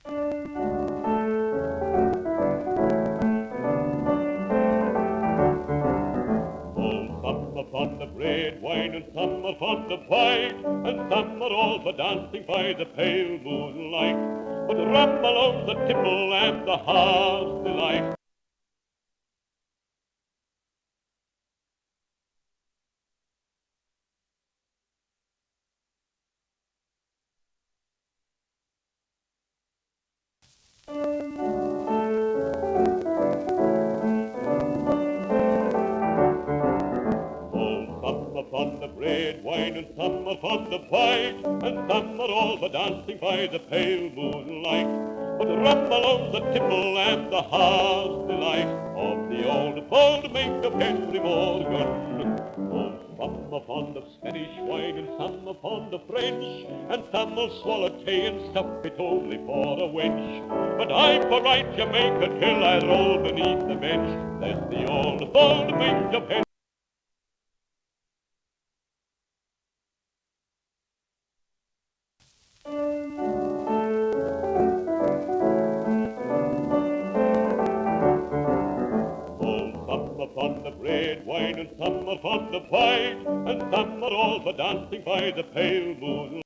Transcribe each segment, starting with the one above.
Oh, some are fond of red wine, and some are fond of white, and some are all for dancing by the pale moonlight. But rumble on the tipple and the heart's delight. Oh, some are fond of red wine, and some are fond of white, and some are all for dancing by the pale moonlight. But rumble on the tipple and the heart's delight of the old mate of Henry Morgan. Oh, some are fond of Spanish wine, and some are fond of French, and some will swallow tea and sup it only for a wench. But I'm for right Jamaica till I roll beneath the bench. There's the old mate of Henry. Oh, some are fond of red wine, and some are fond of white, and some are all for dancing by the pale moonlight.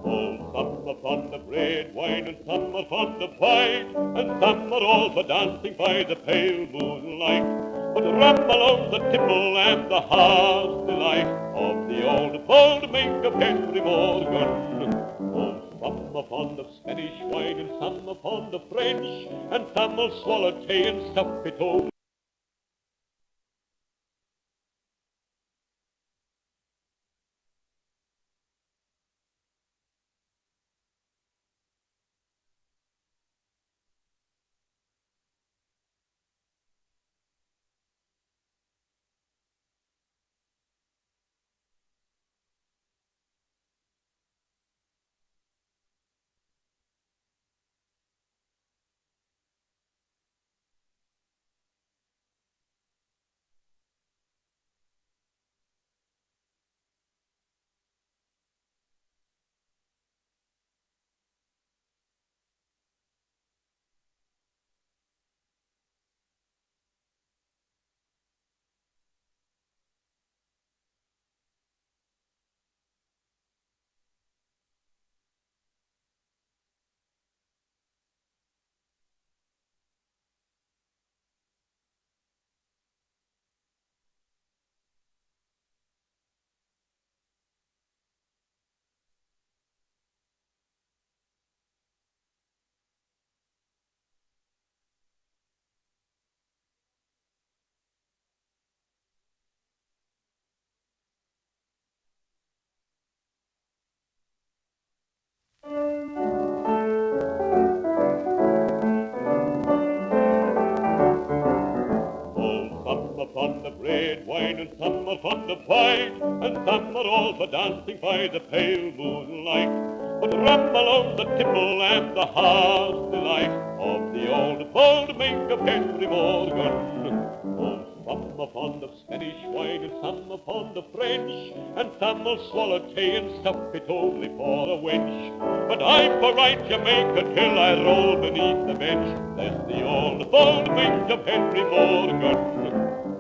Oh, some are fond of red wine, and some are fond of white, and some are all for dancing by the pale moonlight. But rumble on the tipple and the heart's delight of the old mate of Henry Morgan. Oh, some are fond of Spanish wine, and some are fond of French, and some will swallow tea and sup it all. Oh, some are fond of red wine, and some are fond of white, and some are all for dancing by the pale moonlight. But rumble on the tipple and the heart's delight of the old mate of Henry Morgan. Oh, some are fond of Spanish wine, and some are fond of French, and some will swallow tea and sup it only for a wench. But I'm for right Jamaica till I roll beneath the bench. There's the old mate of Henry Morgan.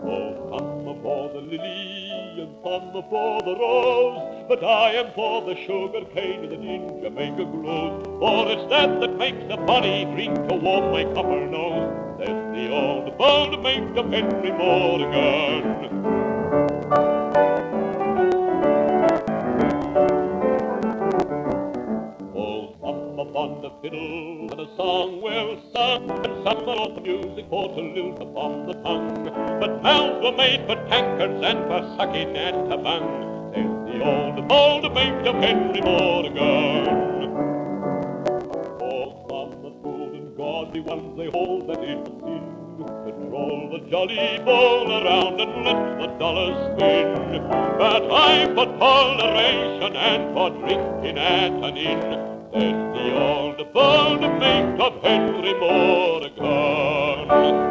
Oh, some are for the lily, and some are for the rose, but I am for the sugar cane that in Jamaica grows. For it's that makes a bonny drink to warm my copper nose. There's the old mate of Henry Morgan. Oh, some are fond of fiddle and a song well sung, and some are all for music for to lose upon the tongue. But mouths were made for tankards and for sucking at a bung. There's the old mate of Henry Morgan. Oh, some the good and godly ones, they hold that it's a sin to roll the jolly ball around and let the dollars spin. But I'm for toleration and for drinking at an inn. There's the old bold mate of Henry Morgan.